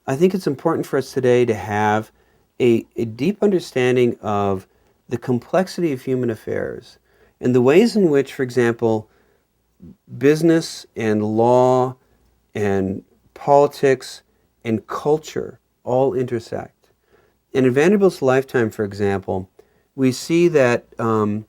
I think it's important for us today to have a deep understanding of the complexity of human affairs and the ways in which, for example, business and law and politics and culture all intersect. And in Vanderbilt's lifetime, for example, we see that the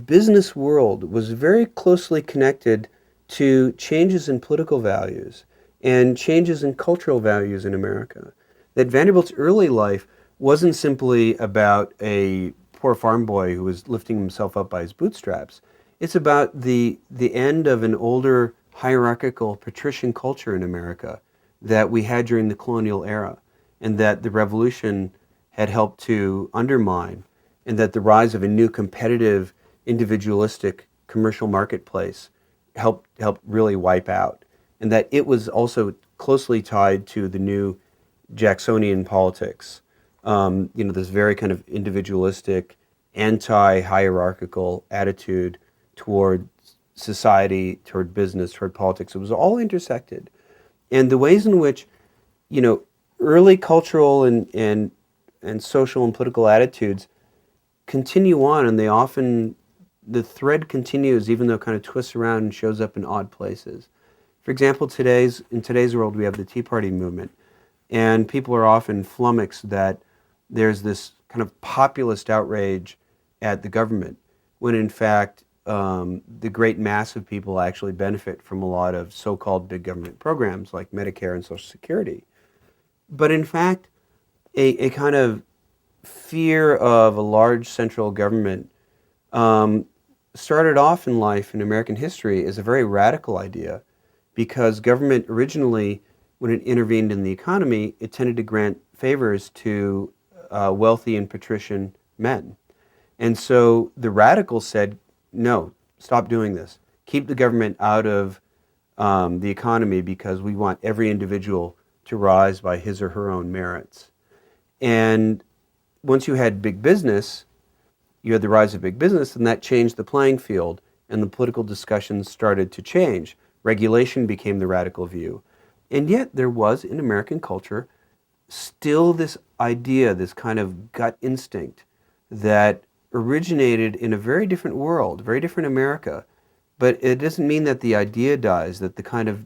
business world was very closely connected to changes in political values and changes in cultural values in America. That Vanderbilt's early life wasn't simply about a poor farm boy who was lifting himself up by his bootstraps. It's about the end of an older hierarchical patrician culture in America that we had during the colonial era, and that the revolution had helped to undermine, and that the rise of a new competitive, individualistic commercial marketplace helped really wipe out, and that it was also closely tied to the new Jacksonian politics. This very kind of individualistic, anti-hierarchical attitude toward society, toward business, toward politics. It was all intersected. And the ways in which, you know, early cultural and social and political attitudes continue on, and the thread continues even though it kind of twists around and shows up in odd places. For example, in today's world, we have the Tea Party movement, and people are often flummoxed that there's this kind of populist outrage at the government, when in fact the great mass of people actually benefit from a lot of so-called big government programs like Medicare and Social Security. But in fact, a kind of fear of a large central government started off in life in American history as a very radical idea, because government originally, when it intervened in the economy, it tended to grant favors to wealthy and patrician men. And so the radicals said, no, stop doing this. Keep the government out of the economy, because we want every individual to rise by his or her own merits. And once you had big business, you had the rise of big business, and that changed the playing field, and the political discussions started to change. Regulation became the radical view. And yet there was, in American culture, still this idea, this kind of gut instinct that originated in a very different world, very different America. But it doesn't mean that the idea dies, that the kind of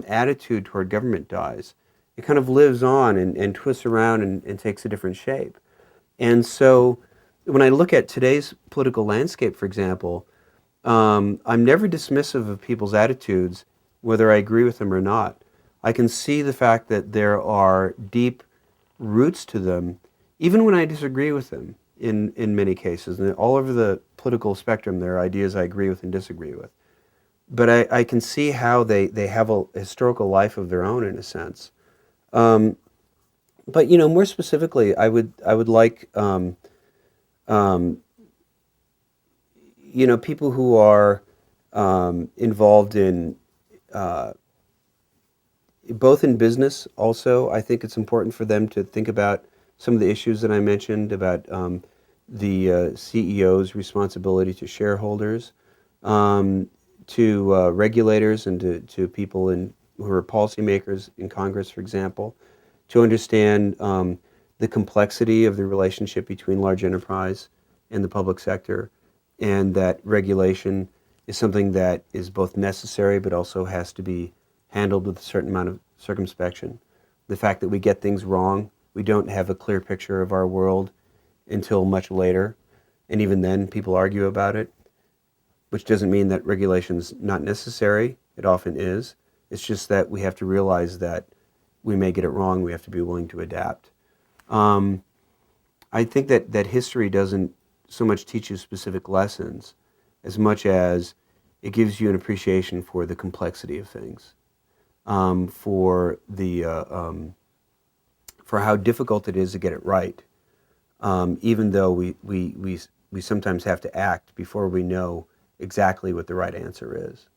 attitude toward government dies. It kind of lives on and twists around and takes a different shape. And so when I look at today's political landscape, for example, I'm never dismissive of people's attitudes, whether I agree with them or not. I can see the fact that there are deep roots to them, even when I disagree with them in many cases. And all over the political spectrum, there are ideas I agree with and disagree with. But I can see how they have a historical life of their own, in a sense. But more specifically, I would like people who are involved in both in business. Also, I think it's important for them to think about some of the issues that I mentioned about the CEO's responsibility to shareholders, to regulators, and to people who are policymakers in Congress, for example, to understand the complexity of the relationship between large enterprise and the public sector, and that regulation is something that is both necessary but also has to be handled with a certain amount of circumspection. The fact that we get things wrong, we don't have a clear picture of our world until much later, and even then people argue about it, which doesn't mean that regulation's not necessary. It often is. It's just that we have to realize that we may get it wrong. We have to be willing to adapt. I think that history doesn't so much teach you specific lessons as much as it gives you an appreciation for the complexity of things, for how difficult it is to get it right, even though we sometimes have to act before we know exactly what the right answer is.